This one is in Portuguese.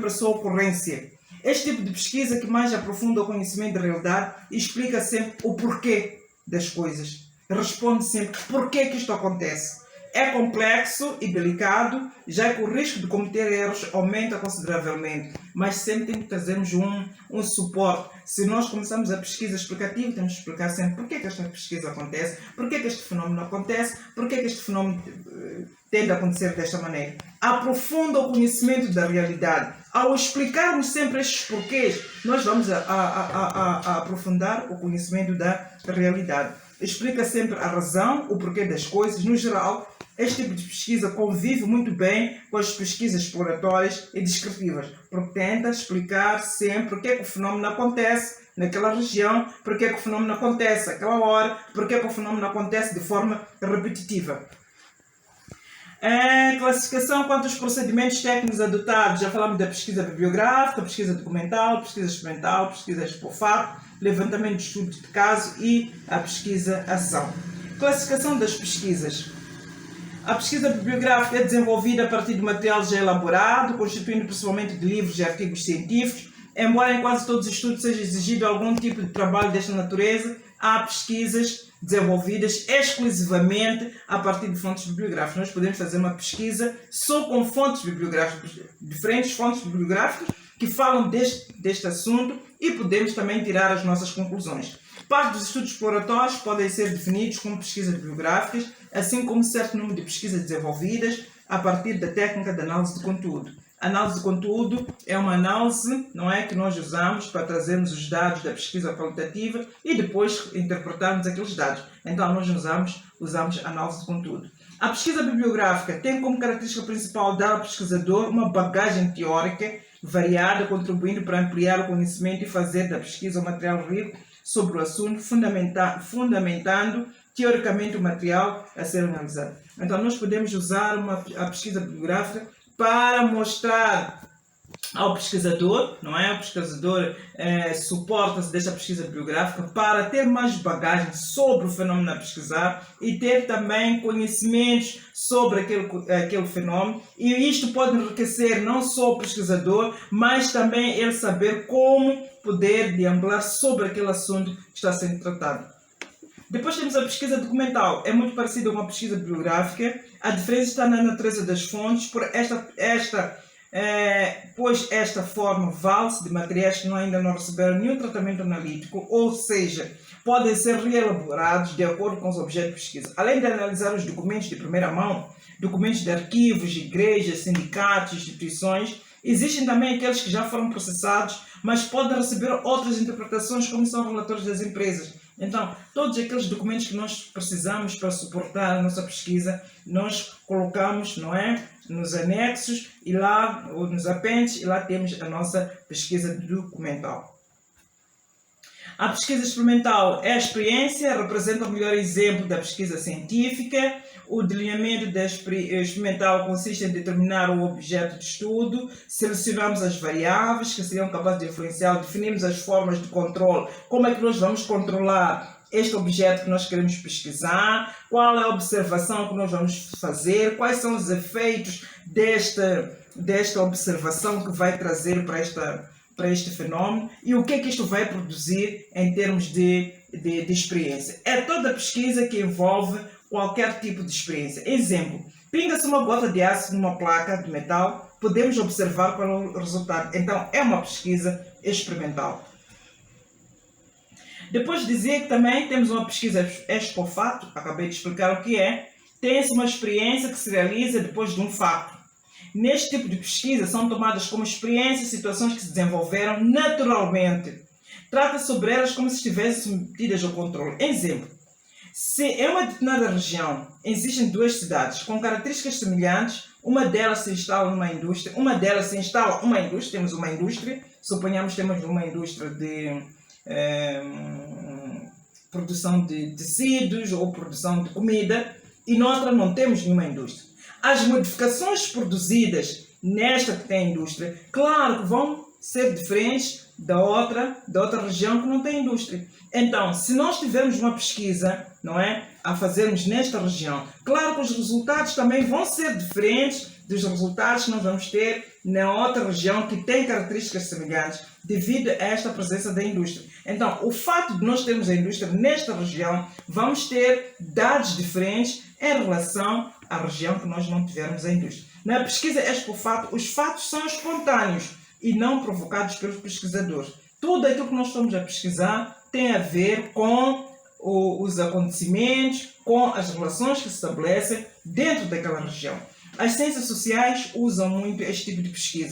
para a sua ocorrência. Este tipo de pesquisa que mais aprofunda o conhecimento da realidade e explica sempre o porquê das coisas. Responde sempre porquê que isto acontece. É complexo e delicado, já que o risco de cometer erros aumenta consideravelmente, mas sempre tem que trazermos um suporte. Se nós começamos a pesquisa explicativa, temos que explicar sempre porquê que esta pesquisa acontece, porquê que este fenómeno acontece, porquê que este fenómeno tende a acontecer desta maneira. Aprofunda o conhecimento da realidade. Ao explicarmos sempre estes porquês, nós vamos a aprofundar o conhecimento da realidade. Explica sempre a razão, o porquê das coisas. No geral, este tipo de pesquisa convive muito bem com as pesquisas exploratórias e descritivas, porque tenta explicar sempre porque é que o fenómeno acontece naquela região, porque é que o fenómeno acontece naquela hora, porque é que o fenómeno acontece de forma repetitiva. Classificação quanto aos procedimentos técnicos adotados. Já falamos da pesquisa bibliográfica, pesquisa documental, pesquisa experimental, pesquisa expofato, levantamento de estudo de caso e a pesquisa-ação. Classificação das pesquisas. A pesquisa bibliográfica é desenvolvida a partir de material já elaborado, constituindo principalmente de livros e artigos científicos. Embora em quase todos os estudos seja exigido algum tipo de trabalho desta natureza, há pesquisas desenvolvidas exclusivamente a partir de fontes bibliográficas. Nós podemos fazer uma pesquisa só com fontes bibliográficas, diferentes fontes bibliográficas que falam deste assunto e podemos também tirar as nossas conclusões. Parte dos estudos exploratórios podem ser definidos como pesquisas bibliográficas, assim como certo número de pesquisas desenvolvidas a partir da técnica de análise de conteúdo. A análise de conteúdo é uma análise, não é, que nós usamos para trazermos os dados da pesquisa qualitativa e depois interpretarmos aqueles dados. Então nós usamos análise de conteúdo. A pesquisa bibliográfica tem como característica principal dar ao pesquisador uma bagagem teórica variada, contribuindo para ampliar o conhecimento e fazer da pesquisa um material rico sobre o assunto, fundamentando teoricamente o material a ser analisado. Então nós podemos usar a pesquisa bibliográfica para mostrar ao pesquisador, não é? O pesquisador suporta-se desta pesquisa bibliográfica para ter mais bagagem sobre o fenómeno a pesquisar e ter também conhecimentos sobre aquele fenómeno. E isto pode enriquecer não só o pesquisador, mas também ele saber como poder deambular sobre aquele assunto que está sendo tratado. Depois temos a pesquisa documental. É muito parecida com a pesquisa bibliográfica. A diferença está na natureza das fontes, pois esta forma vale-se de materiais que ainda não receberam nenhum tratamento analítico, ou seja, podem ser reelaborados de acordo com os objetos de pesquisa. Além de analisar os documentos de primeira mão, documentos de arquivos, igrejas, sindicatos, instituições, existem também aqueles que já foram processados, mas podem receber outras interpretações, como são relatórios das empresas. Então, todos aqueles documentos que nós precisamos para suportar a nossa pesquisa, nós colocamos, não é, nos anexos e lá, ou nos apêndices, e lá temos a nossa pesquisa documental. A pesquisa experimental é a experiência, representa o melhor exemplo da pesquisa científica. O delineamento da experimental consiste em determinar o objeto de estudo, selecionamos as variáveis que seriam capazes de influenciar, definimos as formas de controle, como é que nós vamos controlar este objeto que nós queremos pesquisar, qual é a observação que nós vamos fazer, quais são os efeitos desta observação que vai trazer para este fenómeno e o que é que isto vai produzir em termos de experiência. É toda a pesquisa que envolve qualquer tipo de experiência. Exemplo, pinga-se uma gota de ácido numa placa de metal, podemos observar qual é o resultado. Então, é uma pesquisa experimental. Depois de dizer que também temos uma pesquisa expofato, acabei de explicar o que é, tem-se uma experiência que se realiza depois de um fato. Neste tipo de pesquisa são tomadas como experiências situações que se desenvolveram naturalmente. Trata-se sobre elas como se estivessem submetidas ao controle. Exemplo, se em uma determinada região existem duas cidades com características semelhantes, uma delas se instala numa indústria, temos uma indústria, suponhamos que temos uma indústria de produção de tecidos ou produção de comida, e noutra não temos nenhuma indústria. As modificações produzidas nesta que tem indústria, claro que vão ser diferentes da outra região que não tem indústria. Então, se nós tivermos uma pesquisa, não é, a fazermos nesta região, claro que os resultados também vão ser diferentes dos resultados que nós vamos ter na outra região que tem características semelhantes devido a esta presença da indústria. Então, o fato de nós termos a indústria nesta região, vamos ter dados diferentes em relação à região que nós não tivermos a indústria. Na pesquisa Expofato, os fatos são espontâneos e não provocados pelos pesquisadores. Tudo aquilo que nós estamos a pesquisar tem a ver com os acontecimentos, com as relações que se estabelecem dentro daquela região. As ciências sociais usam muito este tipo de pesquisa.